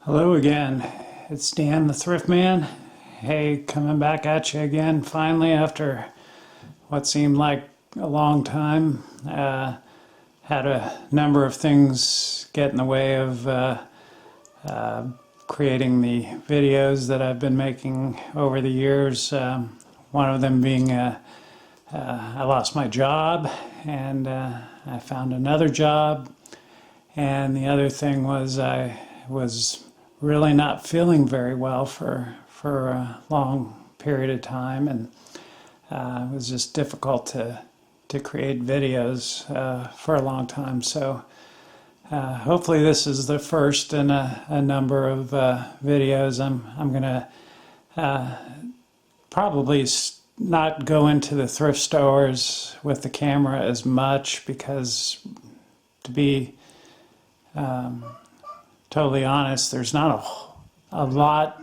Hello again, it's Dan the Thrift Man. Hey, coming back at you again finally after what seemed like a long time. Had a number of things get in the way of creating the videos that I've been making over the years. One of them being I lost my job and I found another job. And the other thing was I was really not feeling very well for a long period of time, and it was just difficult to create videos for a long time. So hopefully this is the first in a number of videos. I'm gonna probably not go into the thrift stores with the camera as much because, to be totally honest, there's not a lot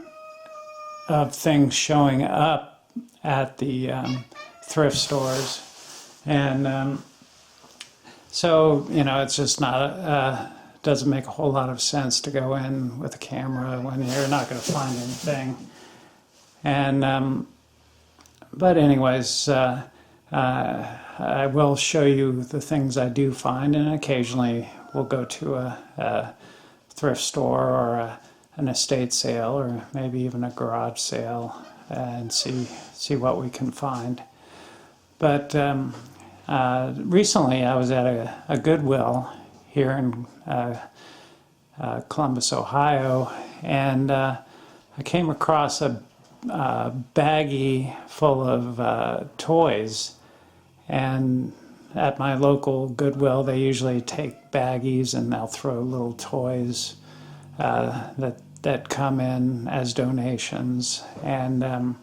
of things showing up at the thrift stores, and so it's just not doesn't make a whole lot of sense to go in with a camera when you're not going to find anything. And but anyways, I will show you the things I do find, and occasionally we'll go to a thrift store or an estate sale or maybe even a garage sale and see what we can find. But recently I was at a Goodwill here in Columbus, Ohio, and I came across a baggie full of toys. And at my local Goodwill, they usually take baggies and they'll throw little toys that come in as donations. And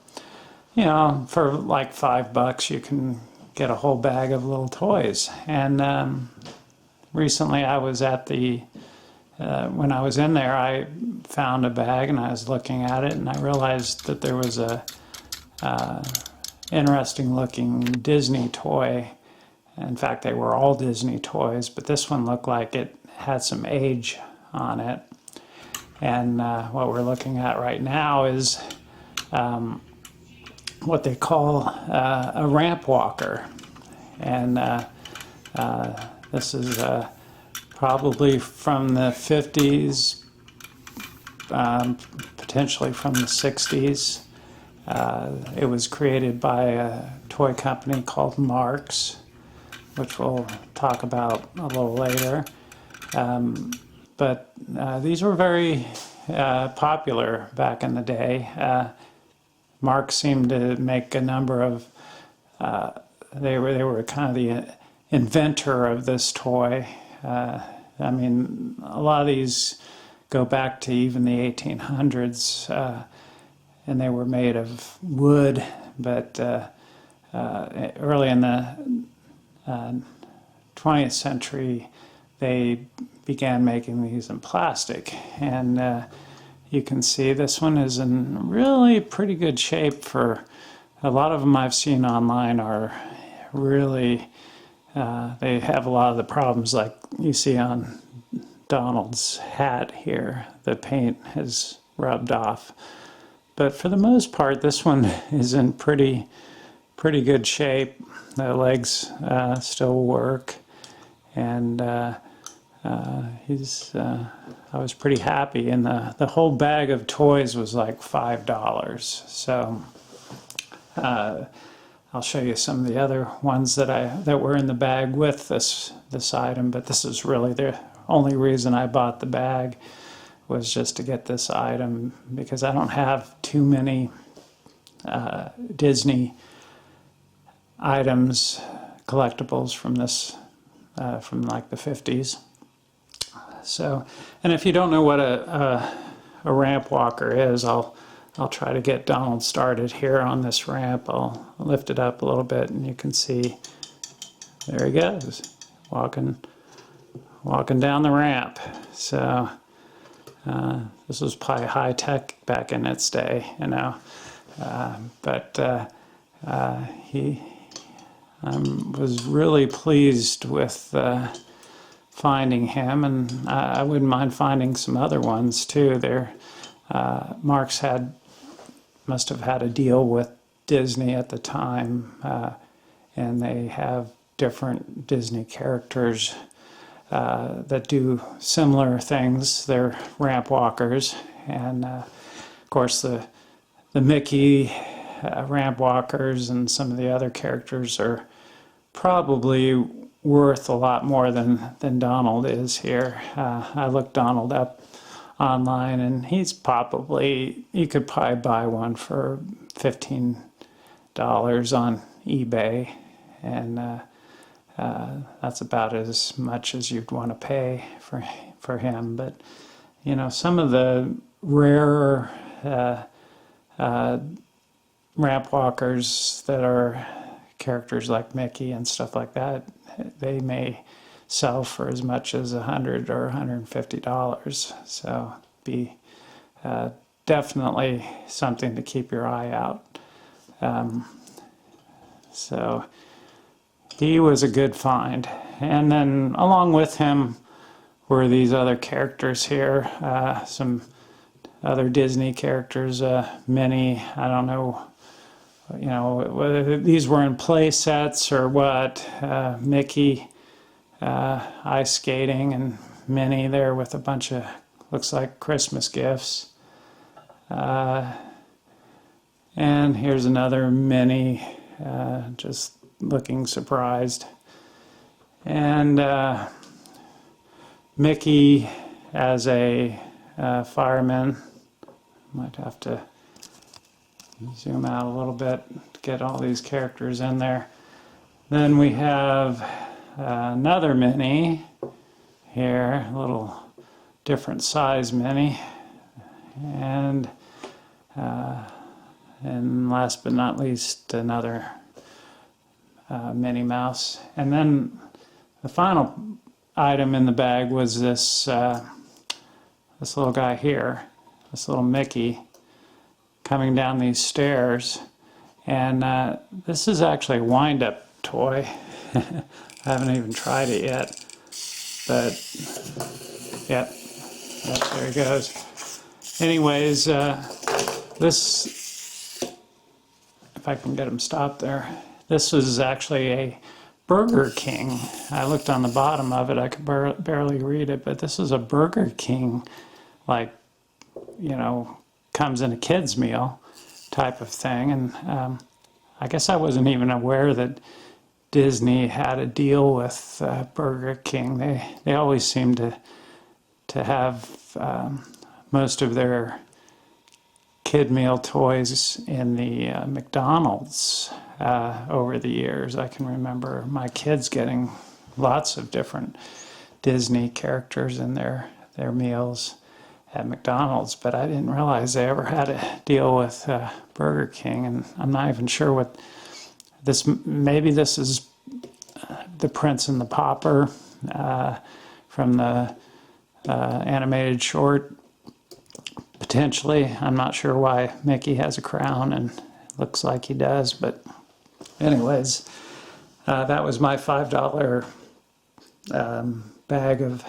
for like $5, you can get a whole bag of little toys. And recently, I was at when I was in there, I found a bag and I was looking at it, and I realized that there was a interesting looking Disney toy. In fact, they were all Disney toys, but this one looked like it had some age on it. And what we're looking at right now is what they call a ramp walker. And this is probably from the 50s, potentially from the 60s. It was created by a toy company called Marx, which we'll talk about a little later. But these were very popular back in the day. Marx seemed to make a number of, they were kind of the inventor of this toy. I mean, a lot of these go back to even the 1800s, and they were made of wood, but early in the 20th century, they began making these in plastic. And you can see this one is in really pretty good shape. For a lot of them I've seen online are really, they have a lot of the problems like you see on Donald's hat here. The paint has rubbed off. But for the most part, this one is in pretty good shape. The legs still work, and I was pretty happy. And the whole bag of toys was like $5. So I'll show you some of the other ones that were in the bag with this item. But this is really the only reason I bought the bag, was just to get this item, because I don't have too many Disney items, collectibles from this, from like the 50s. So, and if you don't know what a ramp walker is, I'll try to get Donald started here on this ramp. I'll lift it up a little bit, and you can see, there he goes, walking down the ramp. So this was probably high tech back in its day, but I was really pleased with finding him, and I wouldn't mind finding some other ones too. Marks must have had a deal with Disney at the time, and they have different Disney characters that do similar things. They're ramp walkers, and of course the Mickey ramp walkers and some of the other characters are probably worth a lot more than Donald is here. I looked Donald up online, and you could probably buy one for $15 on eBay, and that's about as much as you'd want to pay for him. But some of the rarer ramp walkers that are characters like Mickey and stuff like that, they may sell for as much as $100 or $150. So be definitely something to keep your eye out. So he was a good find. And then along with him were these other characters here, some other Disney characters, Minnie. I don't know, whether these were in play sets or what. Mickey ice skating, and Minnie there with a bunch of, looks like Christmas gifts. And here's another Minnie, just looking surprised. And Mickey as a fireman. Might have to zoom out a little bit to get all these characters in there. Then we have another Minnie here, a little different size Minnie. And last but not least, another Minnie Mouse. And then the final item in the bag was this little guy here, this little Mickey coming down these stairs. And this is actually a wind-up toy. I haven't even tried it yet, but yep, there he goes. Anyways, this, if I can get him stopped there, this is actually a Burger King. I looked on the bottom of it, I could barely read it, but this is a Burger King, like, comes in a kid's meal type of thing. And I guess I wasn't even aware that Disney had a deal with Burger King. They always seem to have most of their kid meal toys in the McDonald's over the years. I can remember my kids getting lots of different Disney characters in their meals at McDonald's, but I didn't realize they ever had a deal with Burger King. And I'm not even sure what this, maybe this is the Prince and the Pauper from the animated short, potentially. I'm not sure why Mickey has a crown, and looks like he does, but anyways, that was my $5 bag of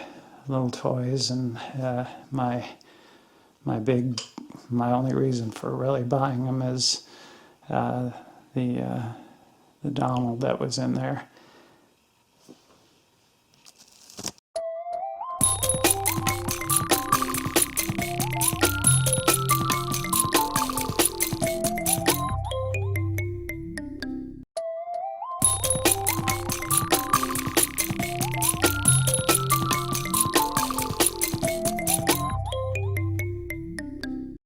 little toys, and my only reason for really buying them is the Donald that was in there.